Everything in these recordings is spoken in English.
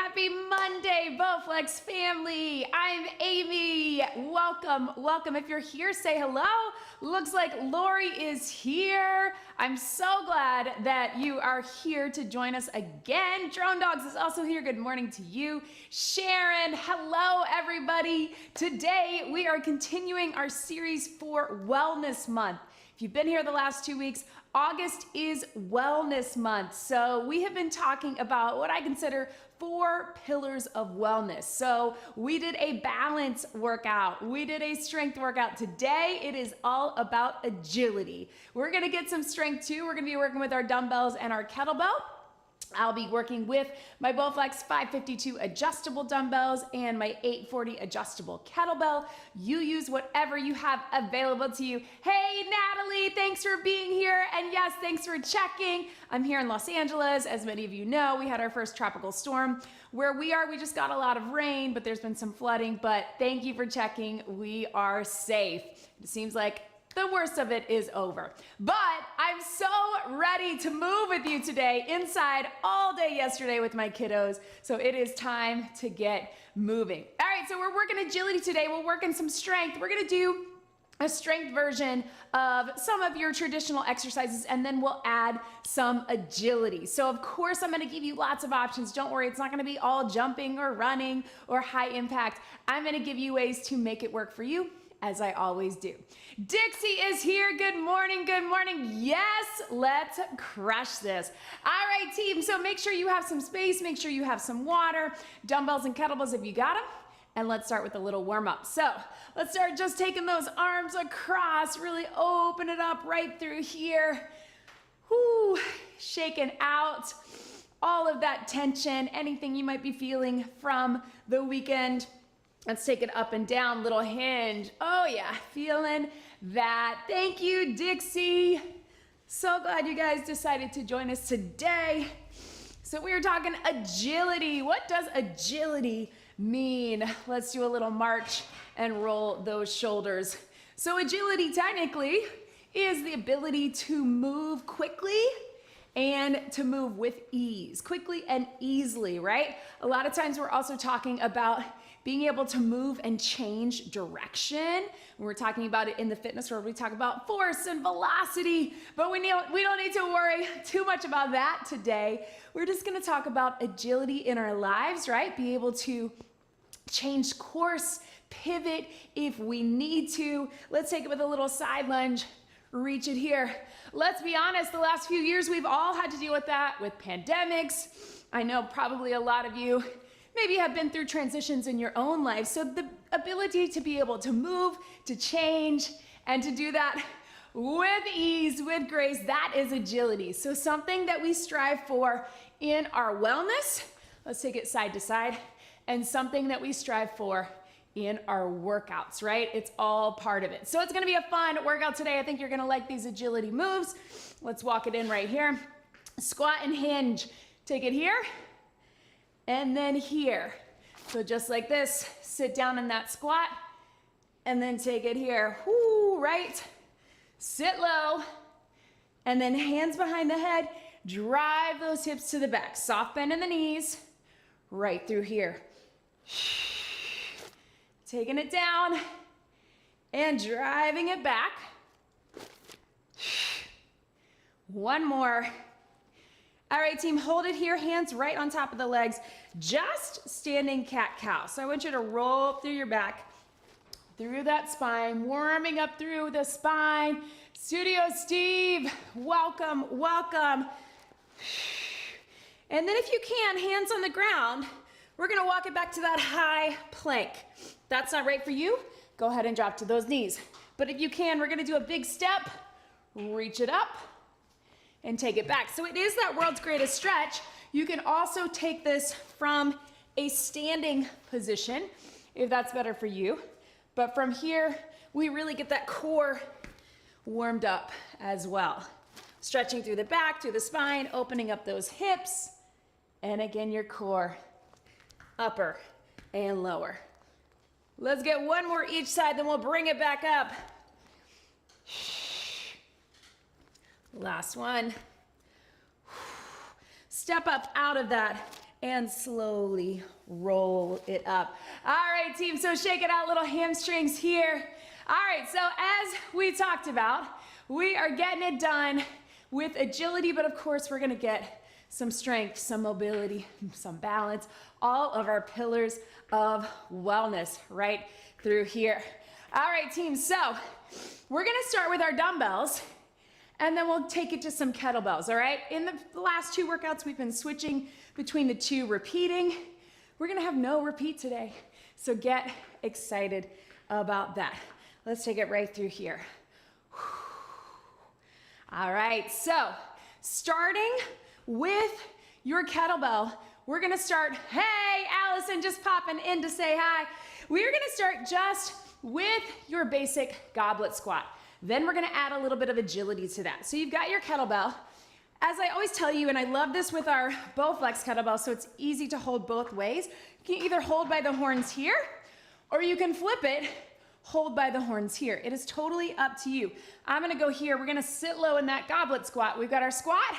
Happy Monday, Bowflex family. I'm Amy. Welcome. If you're here, say hello. Looks like Lori is here. I'm so glad that you are here to join us again. Drone Dogs is also here. Good morning to you. Sharon, hello everybody. Today we are continuing our series for Wellness Month. If you've been here the last 2 weeks, August is Wellness Month. So we have been talking about what I consider 4 pillars of wellness. So we did a balance workout. We did a strength workout. Today, it is all about agility. We're gonna get some strength too. We're gonna be working with our dumbbells and our kettlebell. I'll be working with my Bowflex 552 adjustable dumbbells and my 840 adjustable kettlebell. You use whatever you have available to you. Hey, Natalie, thanks for being here. And yes, thanks for checking. I'm here in Los Angeles. As many of you know, we had our first tropical storm. Where we are, we just got a lot of rain, but there's been some flooding. But thank you for checking. We are safe. It seems like the worst of it is over. But I'm so ready to move with you today, inside all day yesterday with my kiddos. So it is time to get moving. All right, so we're working agility today. We're working some strength. We're gonna do a strength version of some of your traditional exercises, and then we'll add some agility. So of course, I'm gonna give you lots of options. Don't worry, it's not gonna be all jumping or running or high impact. I'm gonna give you ways to make it work for you, as I always do. Dixie is here. Good morning. Yes, let's crush this. All right, team. So make sure you have some space. Make sure you have some water, dumbbells and kettlebells if you got them. And let's start with a little warm up. So let's start just taking those arms across, really open it up right through here. Whoo, shaking out all of that tension, anything you might be feeling from the weekend. Let's take it up and down, little hinge. Oh yeah, feeling that. Thank you, Dixie. So glad you guys decided to join us today. So we were talking agility. What does agility mean? Let's do a little march and roll those shoulders. So agility technically is the ability to move quickly and to move with ease, quickly and easily, right? A lot of times we're also talking about being able to move and change direction. When we're talking about it in the fitness world, we talk about force and velocity, but we don't need to worry too much about that today. We're just gonna talk about agility in our lives, right? Be able to change course, pivot if we need to. Let's take it with a little side lunge. Reach it here. Let's be honest, the last few years we've all had to deal with that, with pandemics. I know probably a lot of you maybe have been through transitions in your own life. So the ability to be able to move, to change, and to do that with ease, with grace, that is agility. So something that we strive for in our wellness, let's take it side to side, and something that we strive for in our workouts, right? It's all part of it. So it's gonna be a fun workout today. I think you're gonna like these agility moves. Let's walk it in right here. Squat and hinge. Take it here and then here. So just like this, sit down in that squat and then take it here. Whoo, right? Sit low and then hands behind the head. Drive those hips to the back. Soft bend in the knees, right through here. Taking it down and driving it back. One more. All right, team, hold it here, hands right on top of the legs, just standing cat-cow. So I want you to roll through your back, through that spine, warming up through the spine. Studio Steve, welcome. And then if you can, hands on the ground, we're gonna walk it back to that high plank. That's not right for you, go ahead and drop to those knees. But if you can, we're gonna do a big step, reach it up, and take it back. So it is that world's greatest stretch. You can also take this from a standing position, if that's better for you. But from here, we really get that core warmed up as well. Stretching through the back, through the spine, opening up those hips, and again, your core, upper and lower. Let's get one more each side, then we'll bring it back up. Last one. Step up out of that and slowly roll it up. All right, team, so shake it out, little hamstrings here. All right, so as we talked about, we are getting it done with agility, but of course we're gonna get some strength, some mobility, some balance, all of our pillars of wellness right through here. All right, team, so we're gonna start with our dumbbells, and then we'll take it to some kettlebells, all right? In the last two workouts, we've been switching between the two, repeating. We're gonna have no repeat today, so get excited about that. Let's take it right through here. All right, so starting with your kettlebell, we're gonna start, hey, Allison just popping in to say hi. We're gonna start just with your basic goblet squat. Then we're gonna add a little bit of agility to that. So you've got your kettlebell. As I always tell you, and I love this with our Bowflex kettlebell, so it's easy to hold both ways. You can either hold by the horns here, or you can flip it, hold by the horns here. It is totally up to you. I'm gonna go here. We're gonna sit low in that goblet squat. We've got our squat,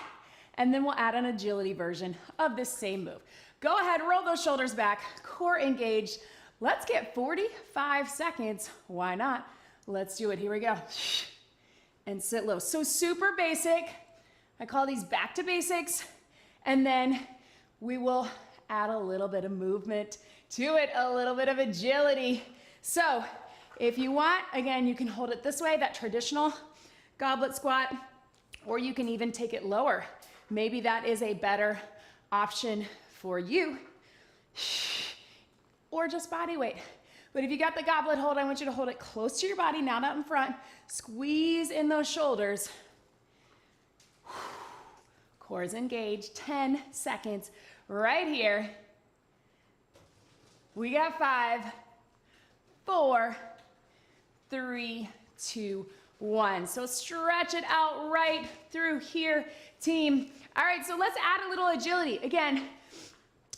and then we'll add an agility version of this same move. Go ahead, roll those shoulders back, core engaged. Let's get 45 seconds. Why not? Let's do it. Here we go. And sit low. So super basic. I call these back to basics. And then we will add a little bit of movement to it, a little bit of agility. So if you want, again, you can hold it this way, that traditional goblet squat, or you can even take it lower. Maybe that is a better option for you, or just body weight. But if you got the goblet hold, I want you to hold it close to your body, not out in front. Squeeze in those shoulders. Core's engaged, 10 seconds right here. We got 5, 4, 3, 2, 1. So stretch it out right through here, team. All right, so let's add a little agility. Again,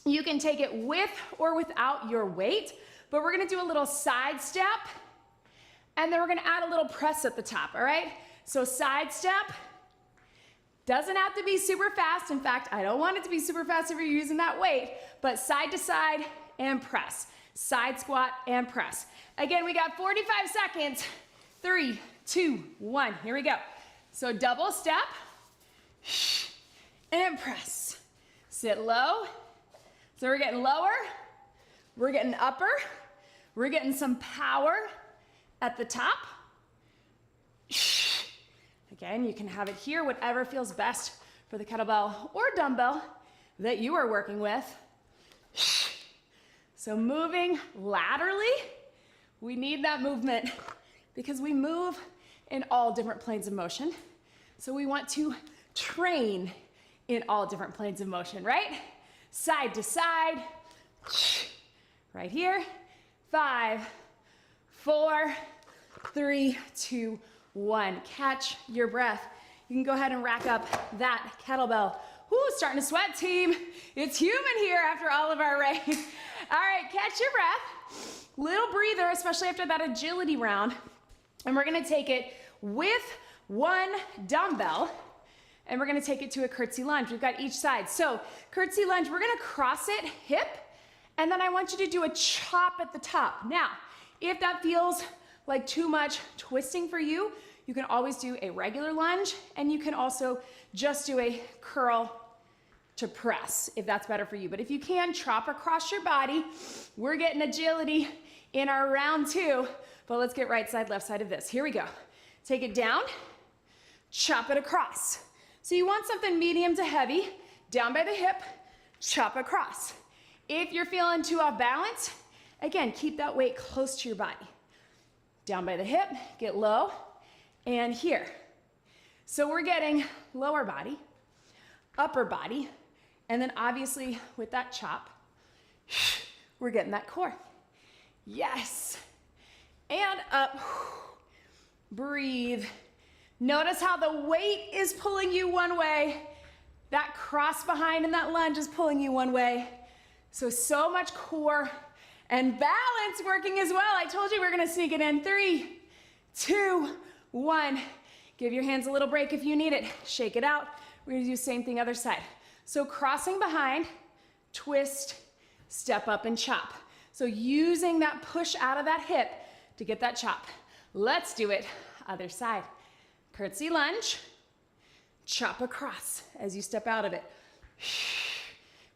you can take it with or without your weight, but we're gonna do a little side step, and then we're gonna add a little press at the top, all right? So side step, doesn't have to be super fast. In fact, I don't want it to be super fast if you're using that weight, but side to side and press. Side squat and press. Again, we got 45 seconds. 3, 2, 1, here we go. So double step, and press. Sit low. So we're getting lower, we're getting upper, we're getting some power at the top. Again, you can have it here, whatever feels best for the kettlebell or dumbbell that you are working with. So moving laterally, we need that movement because we move in all different planes of motion. So we want to train in all different planes of motion, right? Side to side, right here. 5, 4, 3, 2, 1. Catch your breath. You can go ahead and rack up that kettlebell. Whoo, starting to sweat, team. It's human here after all of our rain. All right, catch your breath. Little breather, especially after that agility round. And we're gonna take it with one dumbbell, and we're gonna take it to a curtsy lunge. We've got each side. So curtsy lunge, we're gonna cross it hip, and then I want you to do a chop at the top. Now, if that feels like too much twisting for you, you can always do a regular lunge, and you can also just do a curl to press if that's better for you. But if you can, chop across your body. We're getting agility in our round 2, but let's get right side, left side of this. Here we go. Take it down, chop it across. So you want something medium to heavy, down by the hip, chop across. If you're feeling too off balance, again, keep that weight close to your body. Down by the hip, get low, and here. So we're getting lower body, upper body, and then obviously with that chop, we're getting that core. Yes. And up. Breathe. Notice how the weight is pulling you one way. That cross behind in that lunge is pulling you one way. So much core and balance working as well. I told you we're gonna sneak it in. 3, 2, 1. Give your hands a little break if you need it. Shake it out. We're gonna do the same thing other side. So crossing behind, twist, step up and chop. So using that push out of that hip to get that chop. Let's do it. Other side. Curtsy lunge, chop across as you step out of it.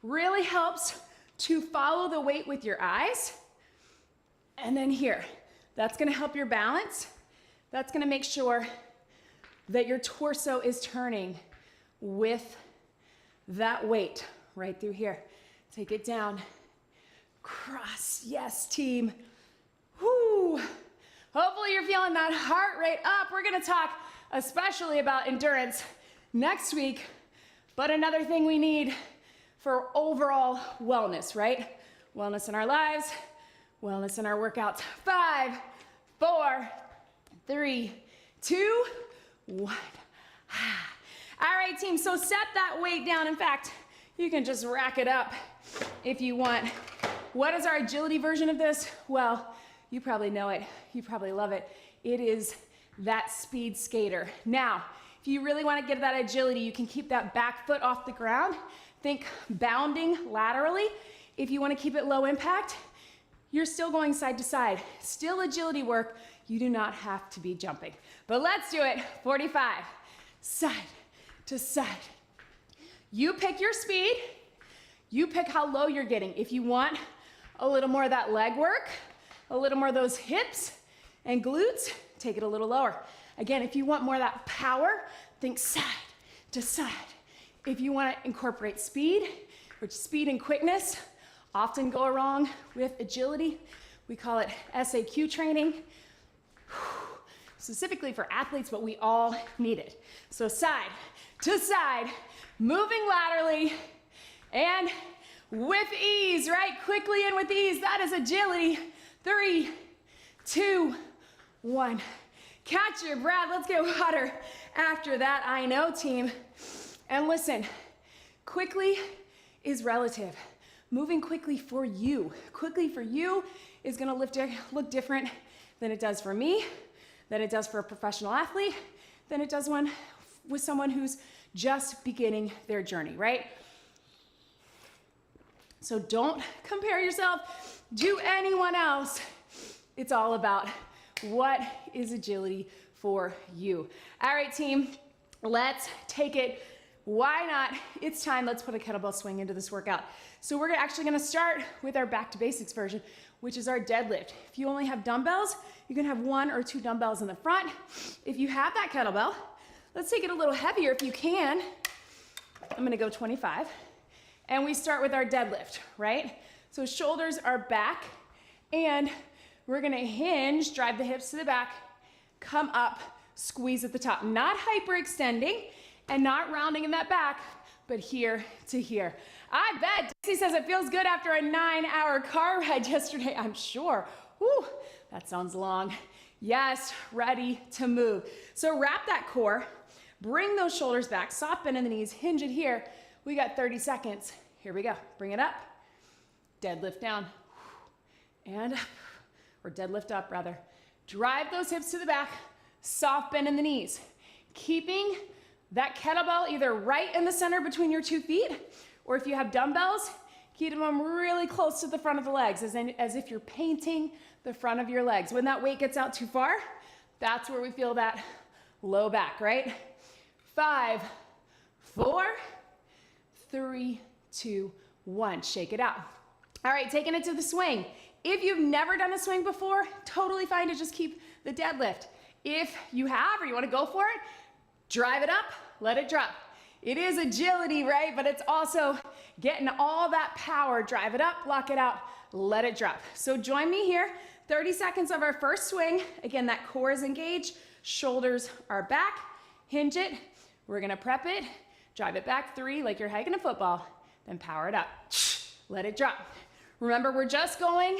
Really helps to follow the weight with your eyes. And then here, that's gonna help your balance. That's gonna make sure that your torso is turning with that weight right through here. Take it down, cross, yes team. Whoo. Hopefully you're feeling that heart rate up. We're gonna talk especially about endurance next week, but another thing we need for overall wellness, right? Wellness in our lives, wellness in our workouts. 5, 4, 3, 2, 1. All right, team, so set that weight down. In fact, you can just rack it up if you want. What is our agility version of this? Well, you probably know it. You probably love it. It is that speed skater. Now, if you really want to get that agility, you can keep that back foot off the ground. Think bounding laterally. If you want to keep it low impact, you're still going side to side. Still agility work. You do not have to be jumping. But let's do it. 45, side to side. You pick your speed. You pick how low you're getting. If you want a little more of that leg work, a little more of those hips and glutes, take it a little lower. Again, if you want more of that power, think side to side. If you want to incorporate speed, which speed and quickness often go wrong with agility, we call it SAQ training, specifically for athletes, but we all need it. So side to side, moving laterally and with ease, right? Quickly and with ease. That is agility. 3, 2, 1. Catch your breath. Let's get water after that. I know, team. And listen, quickly is relative. Moving quickly for you. Quickly for you is gonna look different than it does for me, than it does for a professional athlete, than it does with someone who's just beginning their journey, right? So don't compare yourself to anyone else. It's all about what is agility for you. All right, team, let's take it. Why not? It's time. Let's put a kettlebell swing into this workout. So we're actually gonna start with our back to basics version, which is our deadlift. If you only have dumbbells, you can have 1 or 2 dumbbells in the front. If you have that kettlebell, let's take it a little heavier if you can. I'm gonna go 25. And we start with our deadlift, right? So shoulders are back, and we're gonna hinge, drive the hips to the back, come up, squeeze at the top. Not hyperextending and not rounding in that back, but here to here. I bet Dixie says it feels good after a 9-hour car ride yesterday, I'm sure. Whew, that sounds long. Yes, ready to move. So wrap that core, bring those shoulders back, soft bend in the knees, hinge it here. We got 30 seconds. Here we go. Bring it up. Deadlift down. And up. Or deadlift up, rather. Drive those hips to the back. Soft bend in the knees. Keeping that kettlebell either right in the center between your 2 feet, or if you have dumbbells, keep them really close to the front of the legs, as if you're painting the front of your legs. When that weight gets out too far, that's where we feel that low back, right? 5, 4, 3, 2, 1. Shake it out. All right, taking it to the swing. If you've never done a swing before, totally fine to just keep the deadlift. If you have or you want to go for it, drive it up, let it drop. It is agility, right? But it's also getting all that power. Drive it up, lock it out, let it drop. So join me here. 30 seconds of our first swing. Again, that core is engaged, shoulders are back, hinge it. We're gonna prep it, drive it back 3 like you're hiking a football, then power it up. Let it drop. Remember, we're just going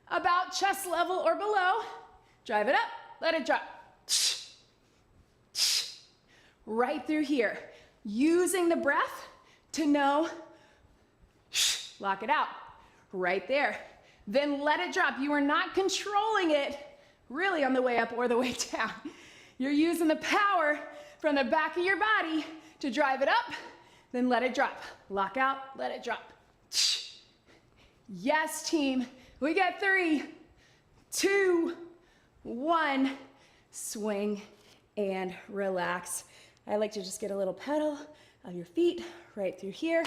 about chest level or below. Drive it up, let it drop. Right through here. Using the breath to know, lock it out, right there. Then let it drop. You are not controlling it really on the way up or the way down. You're using the power from the back of your body to drive it up, then let it drop. Lock out, let it drop. Yes, team. We got 3, 2, 1. Swing and relax. I like to just get a little pedal of your feet right through here.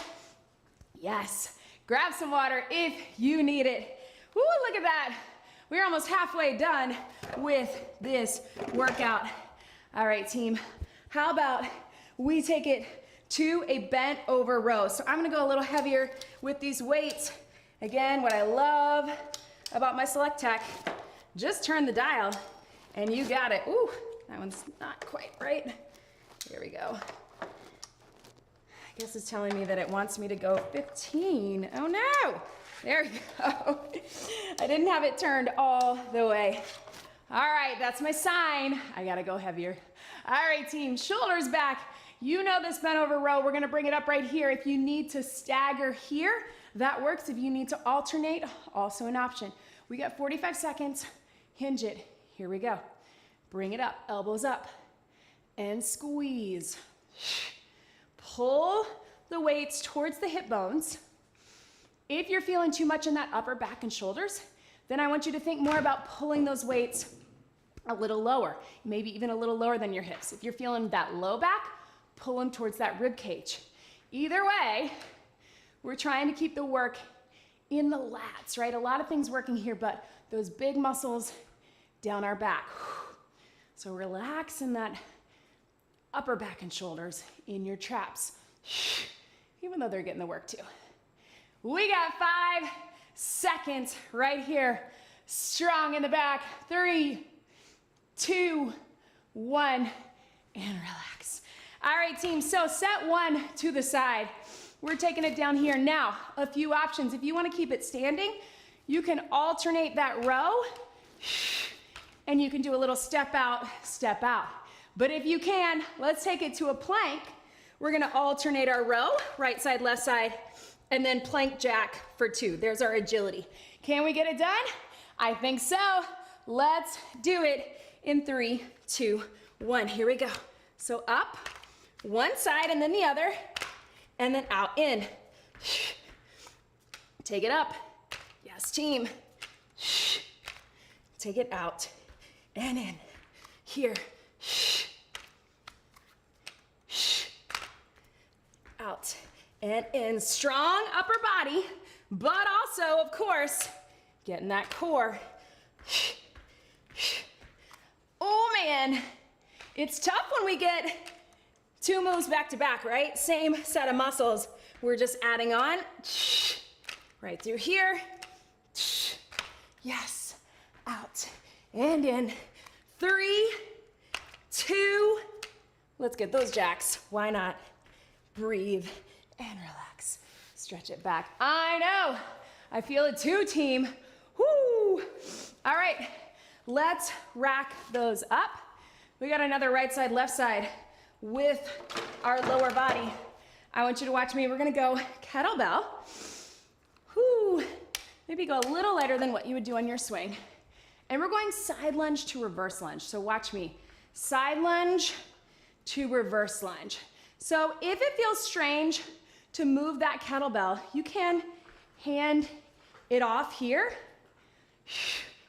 Yes. Grab some water if you need it. Woo, look at that. We're almost halfway done with this workout. All right, team. How about we take it to a bent over row? So I'm gonna go a little heavier with these weights. Again, what I love about my Select Tech, just turn the dial and you got it. Ooh, that one's not quite right. Here we go. I guess it's telling me that it wants me to go 15. Oh no, there we go. I didn't have it turned all the way. All right, that's my sign. I gotta go heavier. All right, team, shoulders back. You know this bent over row. We're gonna bring it up right here. If you need to stagger here, that works. If you need to alternate, also an option. We got 45 seconds. Hinge it. Here we go. Bring it up, elbows up, and squeeze. Pull the weights towards the hip bones. If you're feeling too much in that upper back and shoulders, then I want you to think more about pulling those weights a little lower, maybe even a little lower than your hips. If you're feeling that low back, pull them towards that rib cage. Either way, we're trying to keep the work in the lats, right? A lot of things working here, but those big muscles down our back. So relax in that upper back and shoulders in your traps, even though they're getting the work too. We got 5 seconds right here. Strong in the back. 3, 2, 1, and relax. All right, team, so set 1 to the side. We're taking it down here. Now, a few options. If you want to keep it standing, you can alternate that row, and you can do a little step out, step out. But if you can, let's take it to a plank. We're gonna alternate our row, right side, left side, and then plank jack for 2. There's our agility. Can we get it done? I think so. Let's do it in 3, 2, 1. Here we go. So up, one side and then the other, and then out, in. Take it up. Yes, team. Take it out and in. Here. Out and in. Strong upper body, but also, of course, getting that core. Oh man, it's tough when we get 2 moves back to back, right? Same set of muscles. We're just adding on. Right through here. Yes. Out and in. 3, 2. Let's get those jacks. Why not? Breathe and relax. Stretch it back. I know. I feel it too, team. Whoo. All right. Let's rack those up. We got another right side, left side with our lower body. I want you to watch me. We're gonna go kettlebell. Whoo. Maybe go a little lighter than what you would do on your swing. And we're going side lunge to reverse lunge. So watch me. Side lunge to reverse lunge. So if it feels strange to move that kettlebell, you can hand it off here,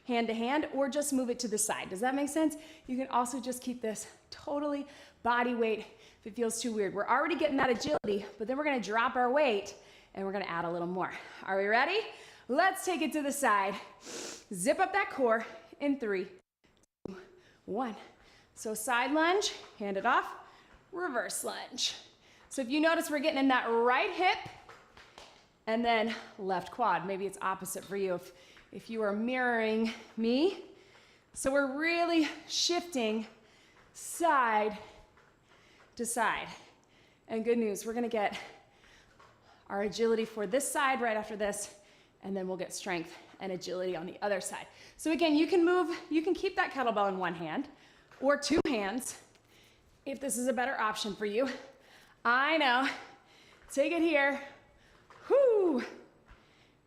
hand to hand, or just move it to the side. Does that make sense? You can also just keep this totally body weight if it feels too weird. We're already getting that agility, but then we're gonna drop our weight and we're gonna add a little more. Are we ready? Let's take it to the side. Zip up that core in 3, 2, 1. So side lunge, hand it off, reverse lunge. So if you notice, we're getting in that right hip and then left quad. Maybe it's opposite for you if you are mirroring me. So we're really shifting side to side. And good news, we're gonna get our agility for this side right after this, and then we'll get strength and agility on the other side. So again, you can keep that kettlebell in one hand or 2 hands if this is a better option for you. I know. Take it here. Whoo.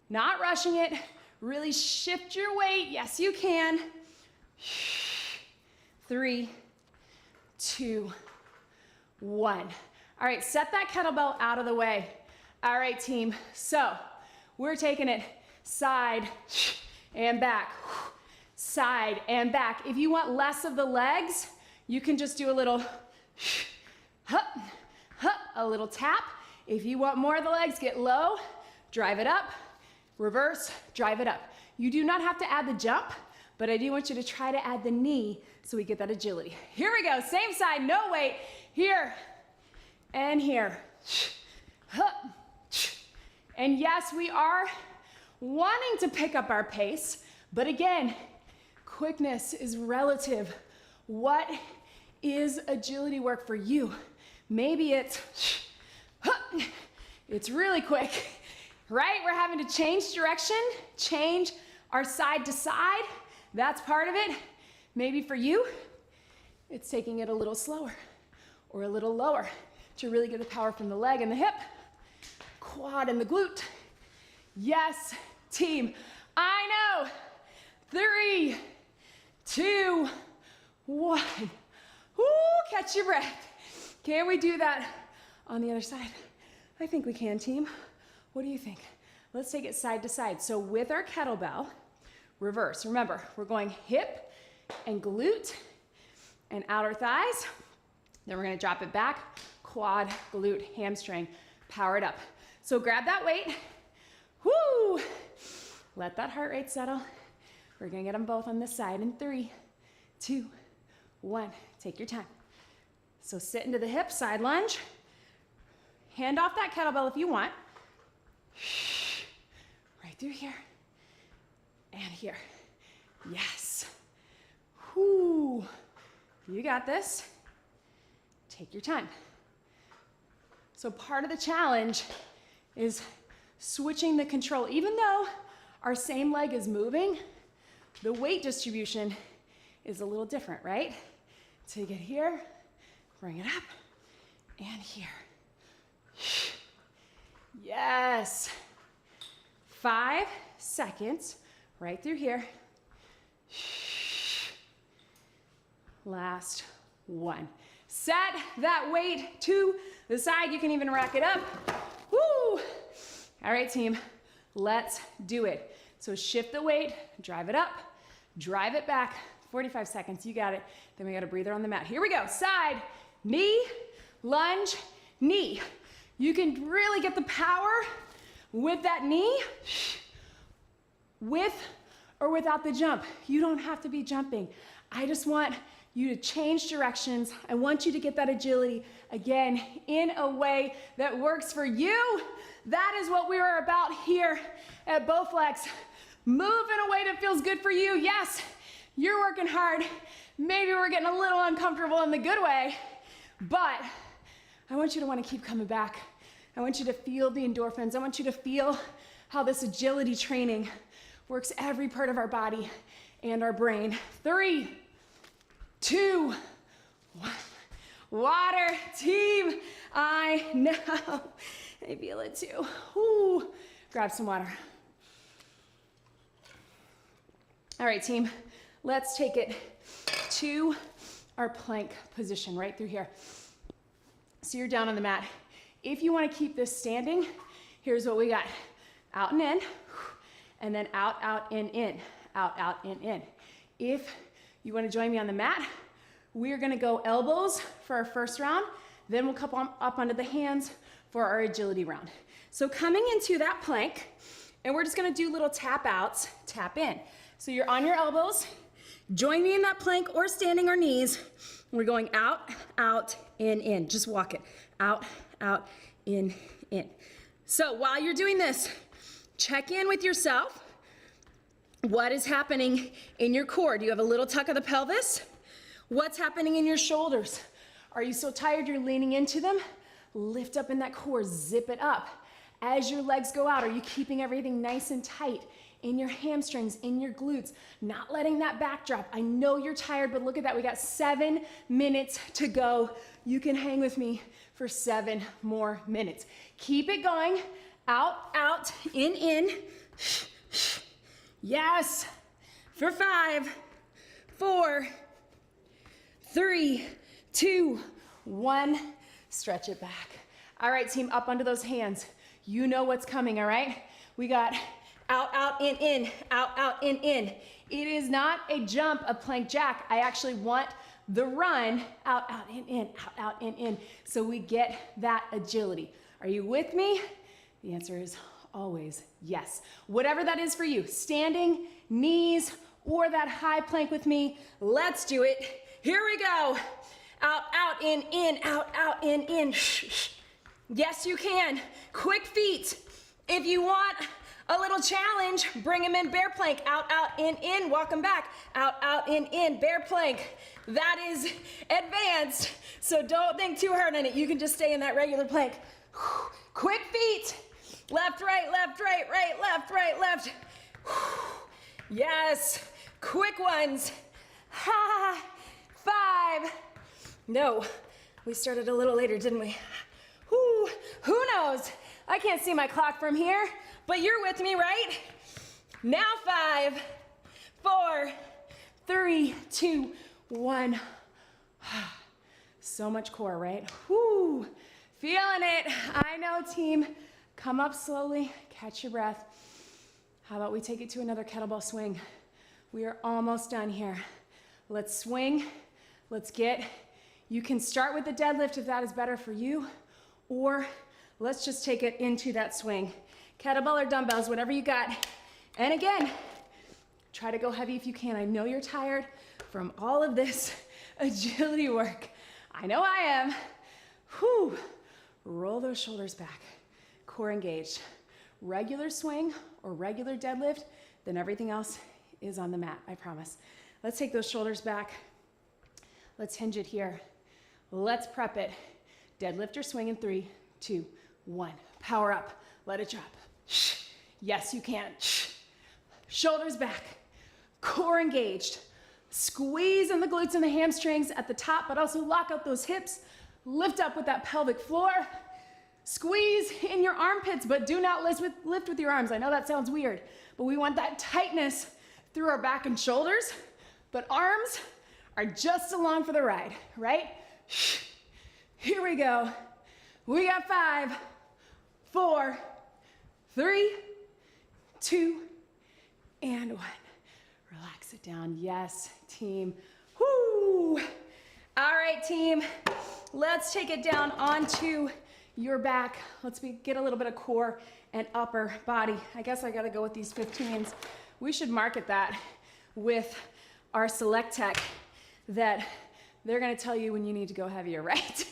Not rushing it. Really shift your weight. Yes, you can. 3, 2, 1. All right, set that kettlebell out of the way. All right, team. So we're taking it side and back, side and back. If you want less of the legs, you can just do a little a little tap. If you want more of the legs, get low, drive it up, reverse, drive it up. You do not have to add the jump, but I do want you to try to add the knee so we get that agility. Here we go, same side, no weight. Here and here. And yes, we are wanting to pick up our pace, but again, quickness is relative. What is agility work for you? Maybe it's really quick, right? We're having to change direction, change our side to side. That's part of it. Maybe for you, it's taking it a little slower or a little lower to really get the power from the leg and the hip, quad and the glute. Yes, team. I know. 3, 2, 1. Woo, catch your breath. Can we do that on the other side? I think we can, team. What do you think? Let's take it side to side. So with our kettlebell, reverse. Remember, we're going hip and glute and outer thighs. Then we're gonna drop it back, quad, glute, hamstring, power it up. So grab that weight. Woo! Let that heart rate settle. We're gonna get them both on this side in 3, 2, 1. Take your time. So sit into the hip, side lunge. Hand off that kettlebell if you want. Right through here and here. Yes. Whoo. You got this. Take your time. So part of the challenge is switching the control. Even though our same leg is moving, the weight distribution is a little different, right? Take it here, bring it up, and here. Yes. 5 seconds, right through here. Last 1. Set that weight to the side. You can even rack it up. Woo! All right, team, let's do it. So shift the weight, drive it up, drive it back. 45 seconds, you got it. Then we got a breather on the mat. Here we go, side, knee, lunge, knee. You can really get the power with that knee, with or without the jump. You don't have to be jumping. I just want you to change directions. I want you to get that agility, again, in a way that works for you. That is what we are about here at Bowflex. Move in a way that feels good for you. Yes, you're working hard. Maybe we're getting a little uncomfortable in the good way, but I want you to want to keep coming back. I want you to feel the endorphins. I want you to feel how this agility training works every part of our body and our brain. 3, 2, 1. Water, team. I know. I feel it too. Ooh. Grab some water. All right, team. Let's take it to our plank position right through here. So you're down on the mat. If you want to keep this standing, here's what we got. Out and in, and then out, out, in, out, out, in. If you want to join me on the mat, we're going to go elbows for our first round, then we'll come up onto the hands for our agility round. So coming into that plank, and we're just going to do little tap outs, tap in. So you're on your elbows, join me in that plank or standing our knees. We're going out, out, in. Just walk it. Out, out, in. So while you're doing this, check in with yourself. What is happening in your core? Do you have a little tuck of the pelvis? What's happening in your shoulders? Are you so tired you're leaning into them? Lift up in that core, zip it up. As your legs go out, are you keeping everything nice and tight in your hamstrings, in your glutes, not letting that back drop? I know you're tired, but look at that. We got 7 minutes to go. You can hang with me for 7 more minutes. Keep it going. Out, out, in. Yes. For 5, 4, 3, 2, 1. Stretch it back. All right, team, up under those hands. You know what's coming, all right? We got Out, out, in, out, out, in. It is not a jump, a plank jack. I actually want the run, out, out, in, out, out, in. So we get that agility. Are you with me? The answer is always yes. Whatever that is for you, standing, knees, or that high plank with me, let's do it. Here we go. Out, out, in, out, in. Yes, you can. Quick feet. If you want a little challenge, bring them in bear plank. Out, in, walk them back. Out, in, bear plank. That is advanced, so don't think too hard on it. You can just stay in that regular plank. Quick feet. Left, right, left. Yes. Quick ones. 5. No, we started a little later, didn't we? Who knows? I can't see my clock from here, but you're with me, right? Now 5, 4, 3, 2, 1. So much core, right? Whoo, feeling it. I know, team. Come up slowly, catch your breath. How about we take it to another kettlebell swing? We are almost done here. Let's swing, let's get, you can start with the deadlift if that is better for you, or let's just take it into that swing. Kettlebell or dumbbells, whatever you got. And again, try to go heavy if you can. I know you're tired from all of this agility work. I know I am. Whew. Roll those shoulders back. Core engaged. Regular swing or regular deadlift, then everything else is on the mat, I promise. Let's take those shoulders back. Let's hinge it here. Let's prep it. Deadlift or swing in 3, 2, 1. Power up. Let it drop. Yes, you can. Shoulders back. Core engaged. Squeeze in the glutes and the hamstrings at the top, but also lock out those hips. Lift up with that pelvic floor. Squeeze in your armpits, but do not lift with your arms. I know that sounds weird, but we want that tightness through our back and shoulders, but arms are just along for the ride, right? Here we go. We got 5, 4, 3, 2, and 1. Relax it down. Yes, team. Whoo! All right, team. Let's take it down onto your back. Let's get a little bit of core and upper body. I guess I gotta go with these 15s. We should market that with our Select Tech, that they're gonna tell you when you need to go heavier, right?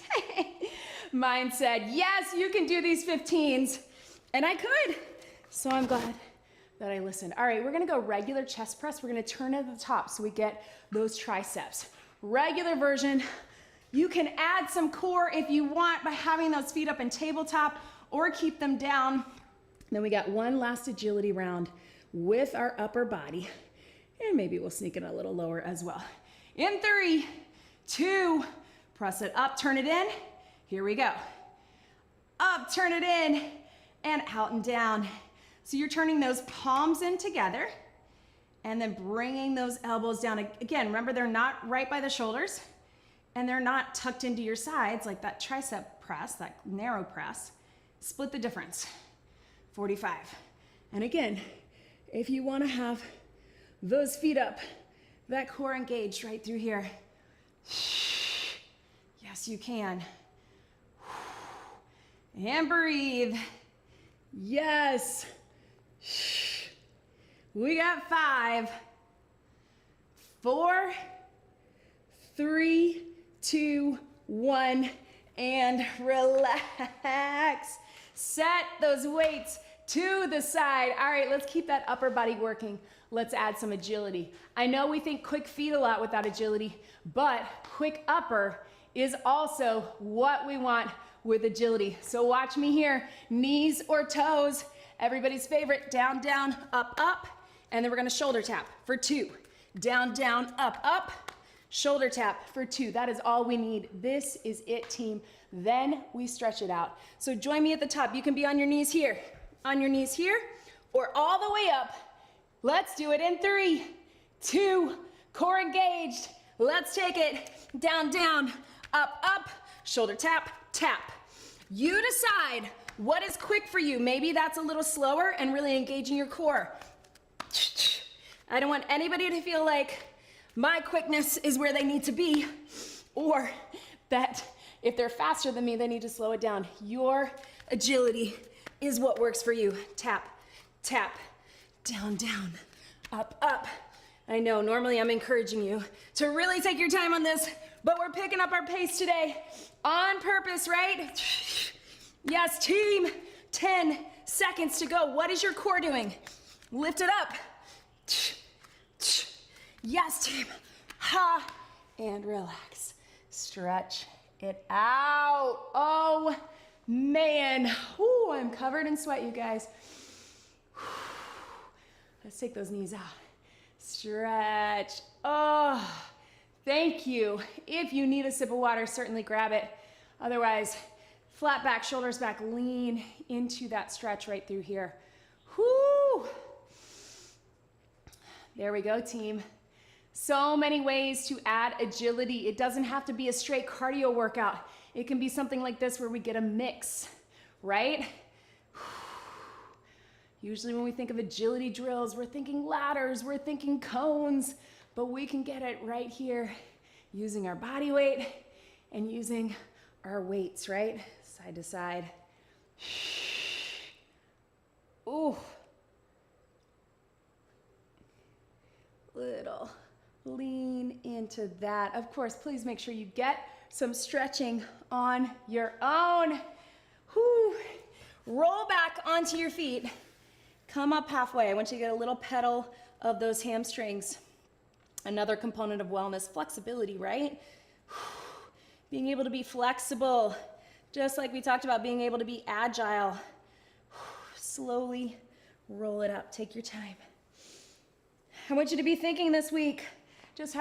Mine said, yes, you can do these 15s, and I could. So I'm glad that I listened. All right, we're gonna go regular chest press. We're gonna turn it at the top so we get those triceps. Regular version. You can add some core if you want by having those feet up in tabletop, or keep them down. Then we got one last agility round with our upper body, and maybe we'll sneak it a little lower as well. In 3, 2, press it up, turn it in. Here we go. Up, turn it in, and out and down. So you're turning those palms in together, and then bringing those elbows down. Again, remember, they're not right by the shoulders, and they're not tucked into your sides like that tricep press, that narrow press. Split the difference. 45. And again, if you want to have those feet up, that core engaged right through here. Yes, you can. And breathe. Yes. We got 5, 4, 3, 2, 1, and relax. Set those weights to the side. All right, let's keep that upper body working. Let's add some agility. I know we think quick feet a lot without agility, but quick upper is also what we want with agility. So watch me here. Knees or toes, everybody's favorite. Down, down, up, up. And then we're gonna shoulder tap for 2. Down, down, up, up. Shoulder tap for 2. That is all we need. This is it, team. Then we stretch it out. So join me at the top. You can be on your knees here, or all the way up. Let's do it in 3, 2, core engaged. Let's take it. Down, down, up, up. Shoulder tap, tap. You decide What is quick for you? Maybe that's a little slower and really engaging your core. I don't want anybody to feel like my quickness is where they need to be, or that if they're faster than me, they need to slow it down. Your agility is what works for you. Tap, tap, down, down, up, up. I know, normally I'm encouraging you to really take your time on this, but we're picking up our pace today on purpose, right? Yes, team, 10 seconds to go. What is your core doing? Lift it up. Yes, team. Ha, and relax. Stretch it out. Oh, man. Ooh, I'm covered in sweat, you guys. Let's take those knees out. Stretch. Oh, thank you. If you need a sip of water, certainly grab it. Otherwise, flat back, shoulders back, lean into that stretch right through here. Whoo! There we go, team. So many ways to add agility. It doesn't have to be a straight cardio workout. It can be something like this where we get a mix, right? Usually when we think of agility drills, we're thinking ladders, we're thinking cones, but we can get it right here using our body weight and using our weights, right? Side to side. Ooh. Little lean into that. Of course, please make sure you get some stretching on your own. Whew. Roll back onto your feet. Come up halfway. I want you to get a little pedal of those hamstrings. Another component of wellness, flexibility, right? Being able to be flexible, just like we talked about being able to be agile. Slowly roll it up. Take your time. I want you to be thinking this week, just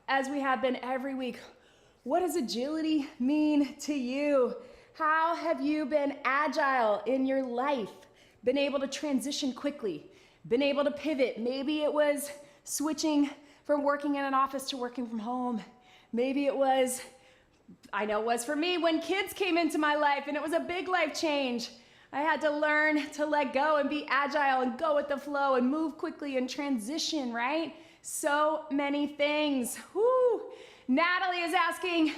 as we have been every week, what does agility mean to you? How have you been agile in your life? Been able to transition quickly? Been able to pivot? Maybe it was switching from working in an office to working from home. Maybe it was, I know it was for me when kids came into my life and it was a big life change. I had to learn to let go and be agile and go with the flow and move quickly and transition, right? So many things. Woo. Natalie is asking,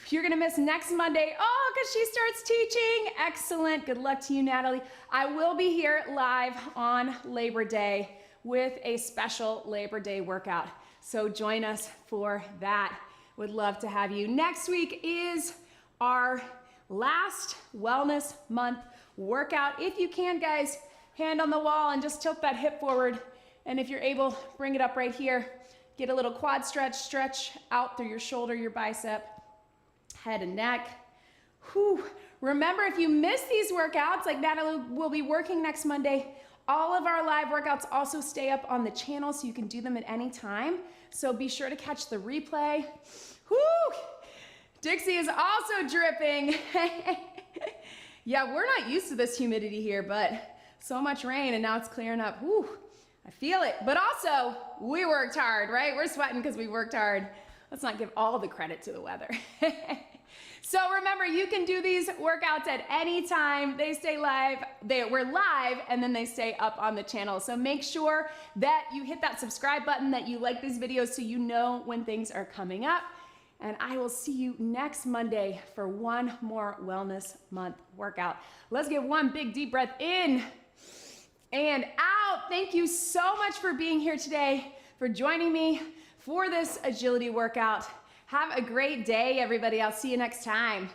you're gonna miss next Monday. Oh, because she starts teaching. Excellent. Good luck to you, Natalie. I will be here live on Labor Day with a special Labor Day workout. So join us for that. Would love to have you. Next week is our last Wellness Month workout. If you can, guys, hand on the wall and just tilt that hip forward. And if you're able, bring it up right here. Get a little quad stretch out through your shoulder, your bicep, head and neck. Whew. Remember, if you miss these workouts, like Natalie will be working next Monday, all of our live workouts also stay up on the channel so you can do them at any time. So be sure to catch the replay. Whew. Dixie is also dripping. Yeah, we're not used to this humidity here, but so much rain and now it's clearing up. Whew, I feel it. But also, we worked hard, right? We're sweating because we worked hard. Let's not give all the credit to the weather. So remember, you can do these workouts at any time. They stay live, we're live, and then they stay up on the channel. So make sure that you hit that subscribe button, that you like these videos so you know when things are coming up. And I will see you next Monday for one more Wellness Month workout. Let's get one big deep breath in and out. Thank you so much for being here today, for joining me for this agility workout. Have a great day, everybody. I'll see you next time.